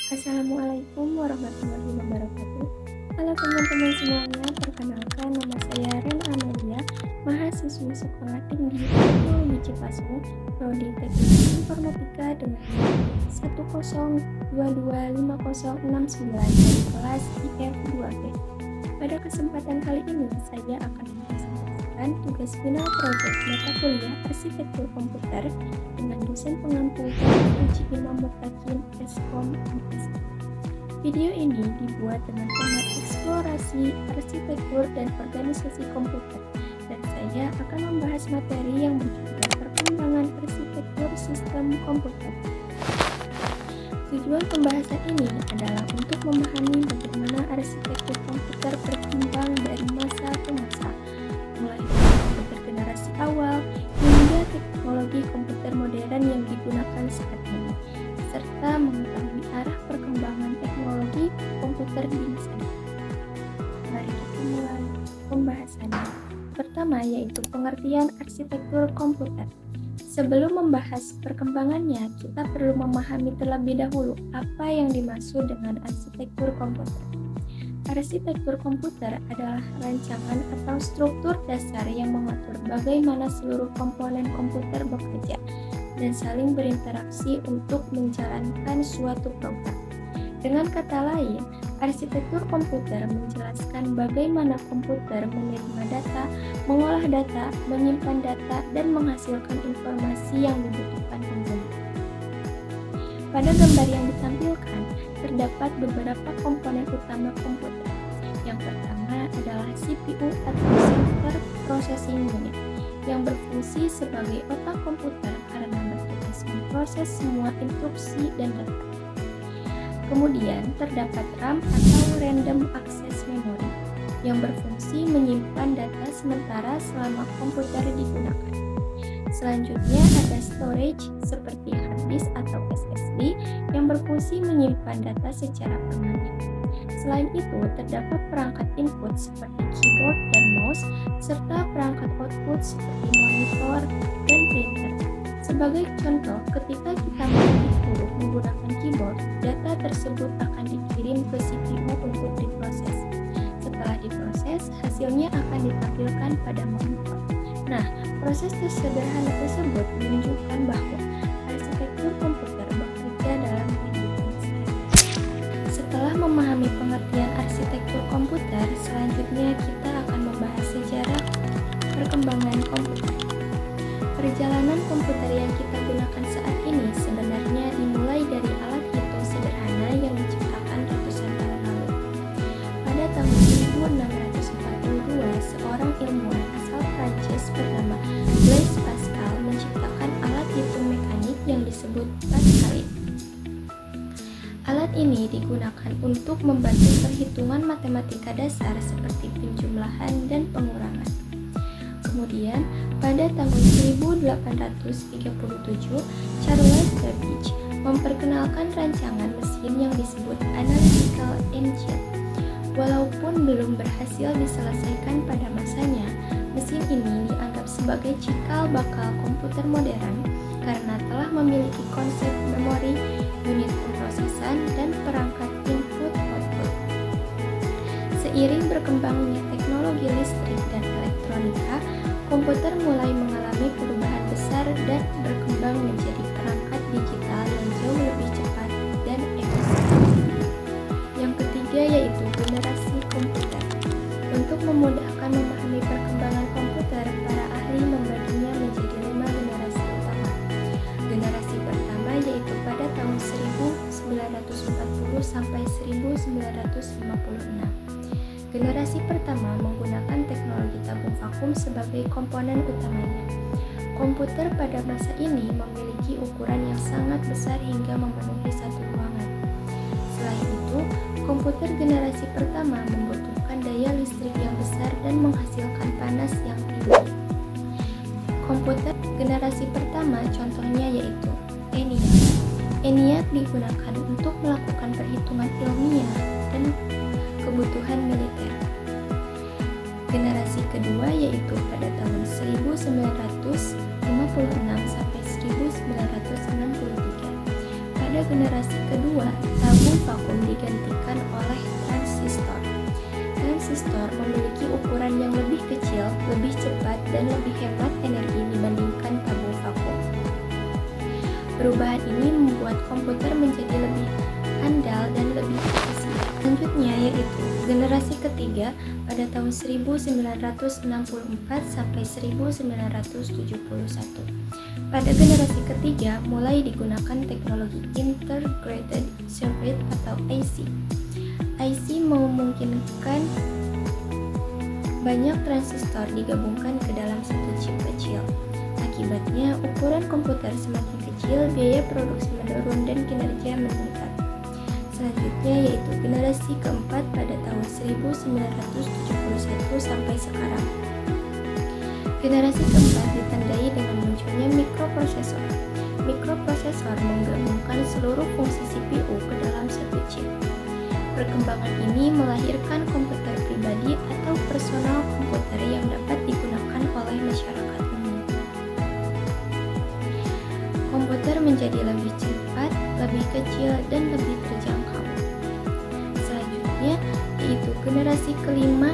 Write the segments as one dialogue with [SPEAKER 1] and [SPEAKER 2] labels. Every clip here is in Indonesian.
[SPEAKER 1] Assalamualaikum warahmatullahi wabarakatuh. Halo teman-teman semuanya, perkenalkan nama saya Ren Amelia, mahasiswi Sekolah Tinggi Teknologi Cipasung, Prodi Teknik Informatika dengan nomor 1022506 dari kelas IF2B. Pada kesempatan kali ini, saya akan mempresentasikan tugas final proyek mata kuliah Arsitektur Komputer dengan dosen pengampu Haji Imam Mutakin Eskom MSI. Video ini dibuat dengan tema eksplorasi arsitektur dan organisasi komputer, dan saya akan membahas materi yang berjudul perkembangan arsitektur sistem komputer. Tujuan pembahasan ini adalah untuk memahami bagaimana arsitektur komputer berkembang dari masa ke masa, mulai dari komputer generasi awal hingga teknologi komputer modern yang digunakan saat ini, serta mengetahui arah perkembangan teknologi komputer di masa depan. Mari kita mulai pembahasannya. Pertama yaitu pengertian arsitektur komputer. Sebelum membahas perkembangannya, kita perlu memahami terlebih dahulu apa yang dimaksud dengan arsitektur komputer. Arsitektur komputer adalah rancangan atau struktur dasar yang mengatur bagaimana seluruh komponen komputer bekerja dan saling berinteraksi untuk menjalankan suatu program. Dengan kata lain, arsitektur komputer menjelaskan bagaimana komputer menerima data, mengolah data, menyimpan data, dan menghasilkan informasi yang dibutuhkan pengguna. Pada gambar yang ditampilkan, terdapat beberapa komponen utama komputer. Yang pertama adalah CPU atau Central Processing Unit, yang berfungsi sebagai otak komputer karena bertugas memproses semua instruksi dan data. Kemudian terdapat RAM atau Random Access Memory yang berfungsi menyimpan data sementara selama komputer digunakan. Selanjutnya ada storage seperti hard disk atau SSD yang berfungsi menyimpan data secara permanen. Selain itu, terdapat perangkat input seperti keyboard dan mouse serta perangkat output seperti monitor dan printer. Sebagai contoh, ketika kita mengetik huruf menggunakan keyboard, data tersebut akan dikirim ke CPU untuk diproses. Setelah diproses, hasilnya akan ditampilkan pada monitor. Nah, proses sederhana tersebut menunjukkan bahwa arsitektur komputer bekerja dalam kehidupan sehari-hari. Setelah memahami pengertian arsitektur komputer, selanjutnya kita akan membahas sejarah perkembangan komputer. Perjalanan komputer yang kita gunakan saat ini sebenarnya dimulai dari alat hitung sederhana yang diciptakan ratusan tahun lalu. Pada tahun 1642, seorang ilmuwan asal Prancis bernama Blaise Pascal menciptakan alat hitung mekanik yang disebut Pascaline. Alat ini digunakan untuk membantu perhitungan matematika dasar seperti penjumlahan dan pengurangan. Kemudian, pada tahun 1837, Charles Babbage memperkenalkan rancangan mesin yang disebut analytical engine. Walaupun belum berhasil diselesaikan pada masanya, mesin ini dianggap sebagai cikal bakal komputer modern karena telah memiliki konsep memori, unit pemrosesan, dan perangkat input-output. Seiring berkembangnya teknologi listrik dan elektronika, komputer mulai mengalami perubahan besar dan berkembang menjadi perangkat digital yang jauh lebih cepat dan efisien. Yang ketiga yaitu generasi komputer. Untuk memudahkan memahami perkembangan komputer, para ahli membaginya menjadi 5 generasi utama. Generasi pertama yaitu pada tahun 1940 sampai 1956. Generasi pertama menggunakan teknologi tabung vakum sebagai komponen utamanya. Komputer pada masa ini memiliki ukuran yang sangat besar hingga memenuhi satu ruangan. Selain itu, komputer generasi pertama membutuhkan daya listrik yang besar dan menghasilkan panas yang tinggi. Komputer generasi pertama contohnya yaitu ENIAC. ENIAC digunakan untuk melakukan perhitungan ilmiah dan kebutuhan militer. Generasi kedua yaitu pada tahun 1956 sampai 1963. Pada generasi kedua, tabung digantikan oleh transistor. Transistor memiliki ukuran yang lebih kecil, lebih cepat, dan lebih hemat energi dibandingkan tabung vakum. Perubahan ini membuat komputer menjadi lebih andal dan lebih efisien. Selanjutnya yaitu generasi ketiga pada tahun 1964 sampai 1971. Pada generasi ketiga mulai digunakan teknologi Integrated Circuit atau IC. IC memungkinkan banyak transistor digabungkan ke dalam satu chip kecil. Akibatnya, ukuran komputer semakin kecil, biaya produksi menurun, dan kinerja meningkat. Selanjutnya yaitu generasi keempat pada tahun 1971 sampai sekarang. Generasi keempat ditandai dengan munculnya mikroprosesor. Mikroprosesor menggabungkan seluruh fungsi CPU ke dalam satu chip. Perkembangan ini melahirkan komputer pribadi atau personal komputer yang dapat digunakan oleh masyarakat umum. Komputer menjadi lebih cepat, lebih kecil, dan lebih terjangkau. Selanjutnya yaitu generasi kelima,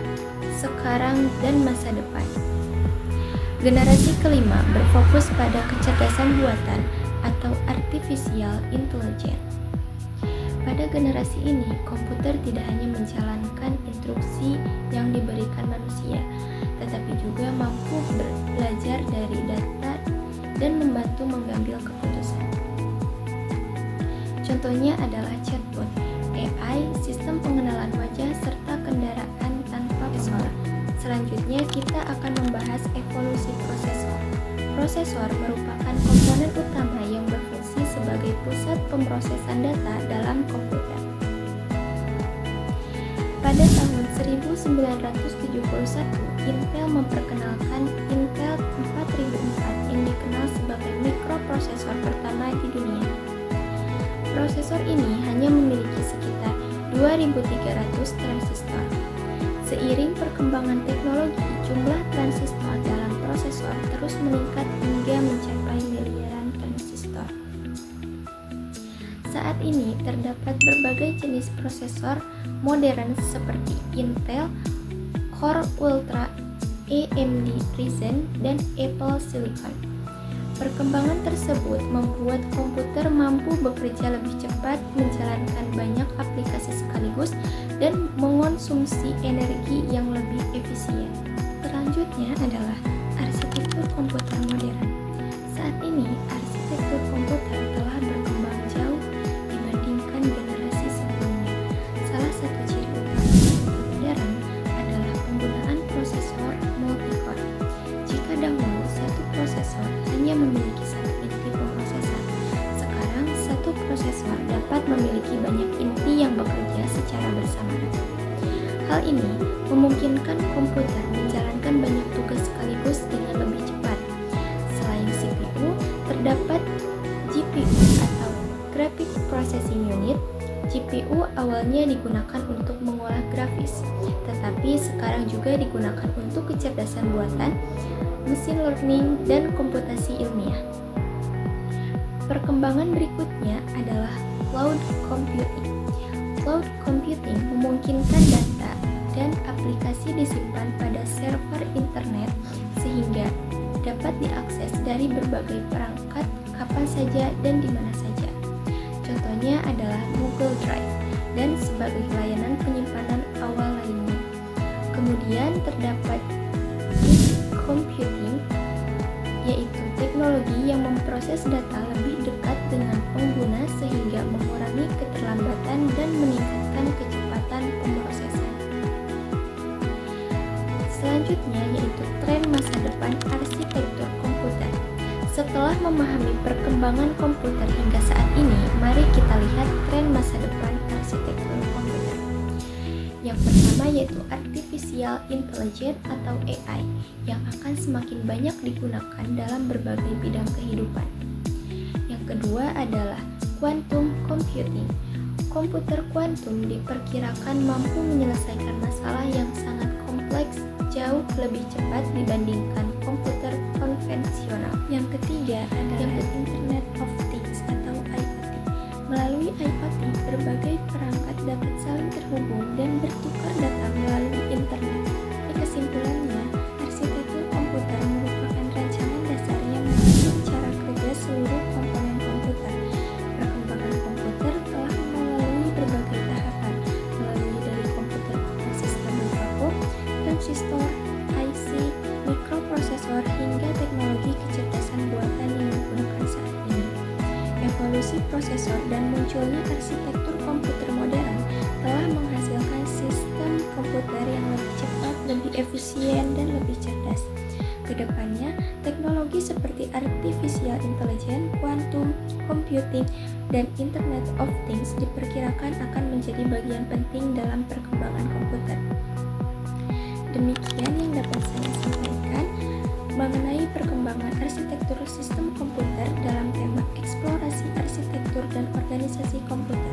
[SPEAKER 1] sekarang dan masa depan. Generasi kelima berfokus pada kecerdasan buatan atau artificial intelligence. Pada generasi ini, komputer tidak hanya menjalankan instruksi yang diberikan manusia, tetapi juga mampu belajar dari data dan membantu mengambil keputusan. Contohnya adalah chatbot, AI, sistem pengenalan wajah, serta kendaraan tanpa pesawat. Selanjutnya kita akan membahas evolusi prosesor. Prosesor merupakan komponen utama yang berfungsi sebagai pusat pemrosesan data dalam komputer. Pada tahun 1971, Intel memperkenalkan Intel 4004 yang dikenal sebagai mikroprosesor pertama di dunia. Prosesor ini hanya memiliki sekitar 2300 transistor. Seiring perkembangan teknologi, jumlah transistor dalam prosesor terus meningkat hingga mencapai miliaran transistor. Saat ini terdapat berbagai jenis prosesor modern seperti Intel, Core Ultra, AMD Ryzen, dan Apple Silicon. Perkembangan tersebut membuat komputer mampu bekerja lebih cepat, menjalankan banyak aplikasi sekaligus, dan mengonsumsi energi yang lebih efisien. Selanjutnya adalah arsitektur komputer modern. Saat ini, arsitektur komputer telah berkembang jauh dibandingkan generasi sebelumnya. Salah satu ciri utama komputer modern adalah penggunaan prosesor multi-core. Jika dahulu satu prosesor hanya memiliki satu inti pemrosesan, sekarang satu prosesor dapat memiliki banyak inti yang bekerja secara bersamaan. Hal ini memungkinkan komputer menjalankan banyak tugas sekaligus dengan lebih cepat. Selain CPU, terdapat GPU atau Graphic Processing Unit. GPU awalnya digunakan untuk mengolah grafis, tetapi sekarang juga digunakan untuk kecerdasan buatan, mesin learning, dan komputasi ilmiah. Perkembangan berikutnya adalah cloud computing. Cloud computing memungkinkan data dan aplikasi disimpan pada server internet sehingga dapat diakses dari berbagai perangkat kapan saja dan di mana saja. Contohnya adalah Google Drive dan sebagai layanan penyimpanan awal lainnya. Kemudian terdapat edge computing, yaitu teknologi yang memproses data lebih dekat dengan pengguna sehingga mengurangi keterlambatan dan meningkatkan kecepatan pemrosesan. Selanjutnya yaitu tren masa depan arsitektur komputer. Setelah memahami perkembangan komputer hingga saat ini, mari kita lihat tren masa depan arsitektur komputer. Yang pertama yaitu Artificial Intelligence atau AI yang akan semakin banyak digunakan dalam berbagai bidang kehidupan. Yang kedua adalah Quantum Computing. Komputer kuantum diperkirakan mampu menyelesaikan masalah yang sangat kompleks jauh lebih cepat dibandingkan komputer konvensional. Yang ketiga adalah Internet of Things atau IoT. Melalui IoT, berbagai perangkat dapat arsitektur komputer modern telah menghasilkan sistem komputer yang lebih cepat, lebih efisien, dan lebih cerdas. Kedepannya, teknologi seperti artificial intelligence, quantum computing, dan Internet of Things diperkirakan akan menjadi bagian penting dalam perkembangan komputer. Demikian yang dapat saya sampaikan mengenai perkembangan arsitektur sistem komputer dalam tema eksplorasi arsitektur dan organisasi komputer.